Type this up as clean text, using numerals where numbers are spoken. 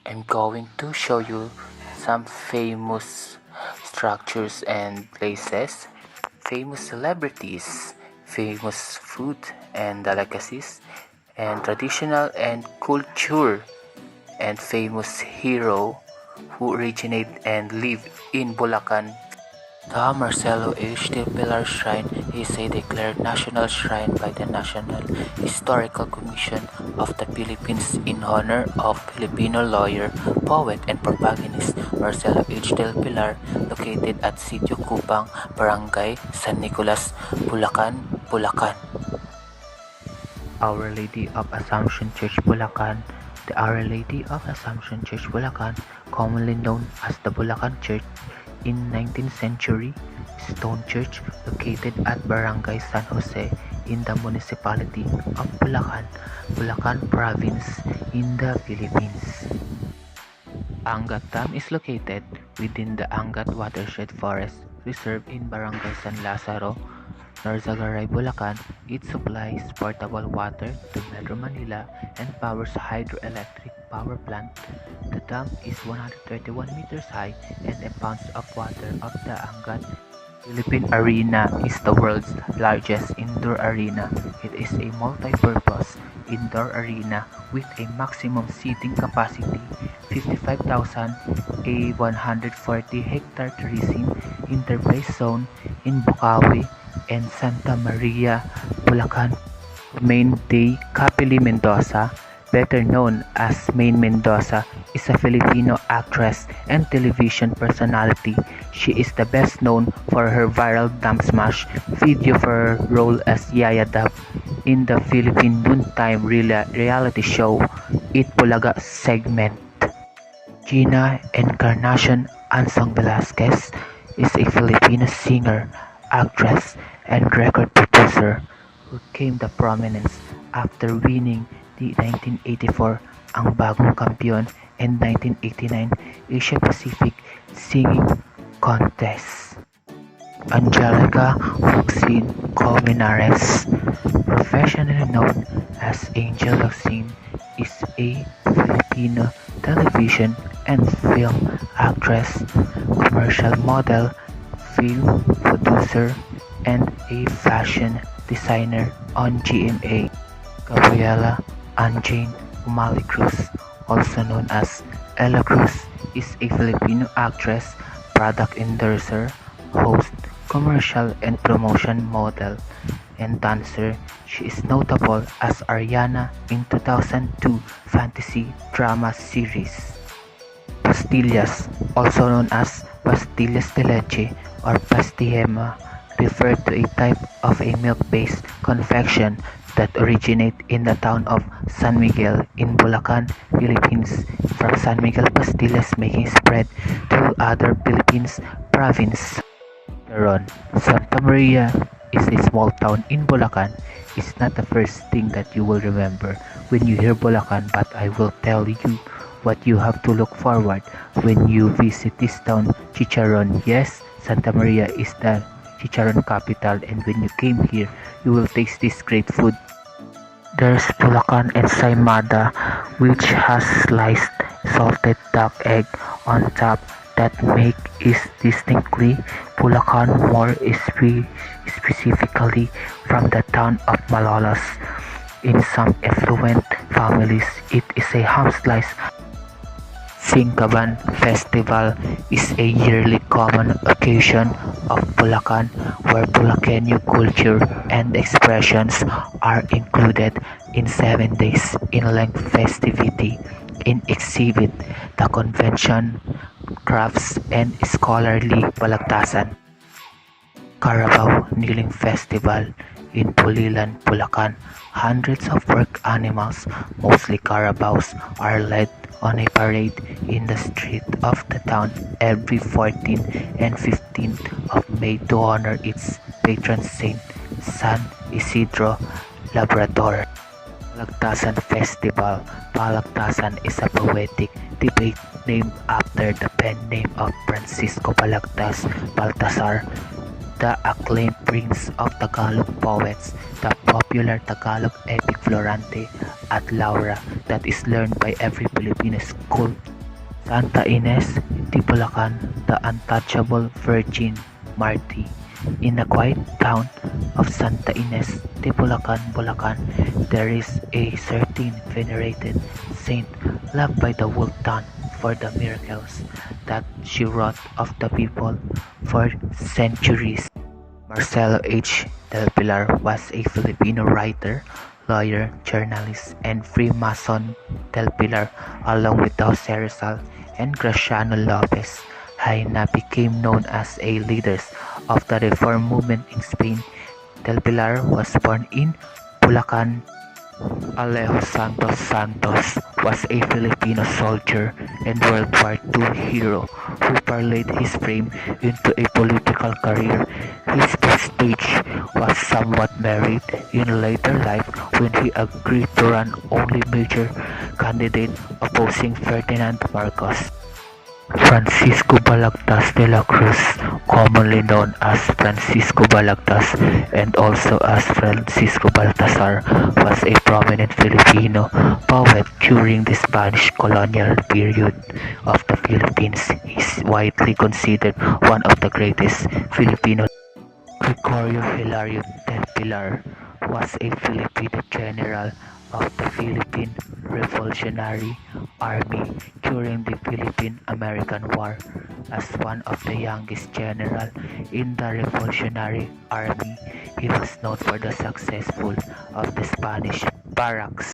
I'm going to show you some famous structures and places, famous celebrities, famous food and delicacies, and traditional and culture, and famous hero who originate and live in Bulacan. The Marcelo H. Del Pilar Shrine is a declared national shrine by the National Historical Commission of the Philippines in honor of Filipino lawyer, poet, and propagandist Marcelo H. Del Pilar, located at Sitio Kupang, Barangay San Nicolas, Bulacan, Bulacan. Our Lady of Assumption Church, Bulacan. The Our Lady of Assumption Church, Bulacan, commonly known as the Bulacan Church, in 19th century stone church located at Barangay San Jose in the municipality of Bulacan, Bulacan Province in the Philippines. Angat Dam is located within the Angat Watershed Forest Reserve in Barangay San Lazaro, Norzagaray, Bulacan. It supplies portable water to Metro Manila and powers hydroelectric power plant. The dam is 131 meters high and a pounds of water of the Angat Philippine Arena is the world's largest indoor arena. It is a multi-purpose indoor arena with a maximum seating capacity 55,000, a 140-hectare tourism interface zone in Bukawi and Santa Maria, Bulacan. Maine de Capili Mendoza, better known as Maine Mendoza, is a Filipino actress and television personality. She is the best known for her viral Dam Smash video for her role as Yaya Dab in the Philippine noontime reality show Eat Bulaga segment. Gina Encarnacion Ansong Velasquez is a Filipino singer, actress, and record producer who came to prominence after winning the 1984 Ang Bagong Kampiyon and 1989 Asia Pacific Singing Contest. Angelica Roxine Colmenares, professionally known as Angel Roxine, is a Filipino television and film actress, commercial model, film producer, and a fashion designer on GMA. Gabriela Anjane Umali Cruz, also known as Ella Cruz, is a Filipino actress, product endorser, host, commercial and promotion model, and dancer. She is notable as Ariana in 2002 fantasy drama series. Pastillas, also known as pastillas de leche or pastihema, refer to a type of a milk-based confection that originate in the town of San Miguel in Bulacan, Philippines. From San Miguel pastillas making spread to other Philippines province. Santa Maria is a small town in Bulacan. It's not the first thing that you will remember when you hear Bulacan, but I will tell you what you have to look forward when you visit this town, Chicharon. Yes, Santa Maria is the Chicharon capital, and when you came here, you will taste this great food. There's Bulacan Ensaymada, which has sliced salted duck egg on top that make it distinctly Bulacan, more specifically from the town of Malolos. In some affluent families, it is a ham slice. Singkaban Festival is a yearly common occasion of Bulacan where Bulakenyo culture and expressions are included in 7 days in length festivity. In exhibit, the convention, crafts, and scholarly balagtasan. Carabao Kneeling Festival in Pulilan, Bulacan. Hundreds of work animals, mostly carabaos, are led on a parade in the street of the town every 14th and 15th of May to honor its patron saint, San Isidro Labrador. Balagtasan Festival. Balagtasan is a poetic debate named after the pen name of Francisco Balagtas Baltasar, the acclaimed prince of Tagalog poets. The popular Tagalog epic Florante at Laura that is learned by every Filipino school Santa Ines de Bulacan, the untouchable Virgin Marty. In the quiet town of Santa Ines de Bulacan, Bulacan, there is a certain venerated saint loved by the whole town for the miracles that she wrought of the people for centuries. Marcelo H. Del Pilar was a Filipino writer, lawyer, journalist, and Freemason. Del Pilar, along with Jose Rizal and Graciano Lopez Jaena, became known as a leaders of the reform movement in Spain. Del Pilar was born in Bulacan. Alejo Santos Santos was a Filipino soldier and World War II hero who parlayed his fame into a political career. His first stage was somewhat married in later life when he agreed to run only major candidate opposing Ferdinand Marcos. Francisco Balagtas de la Cruz, commonly known as Francisco Balagtas and also as Francisco Baltasar, was a prominent Filipino poet during the Spanish colonial period of the Philippines. He is widely considered one of the greatest Filipino. Gregorio Hilario del Pilar was a Filipino general of the Philippine Revolutionary Army during the Philippine-American War. As one of the youngest generals in the Revolutionary Army, he was known for the successful of the Spanish barracks.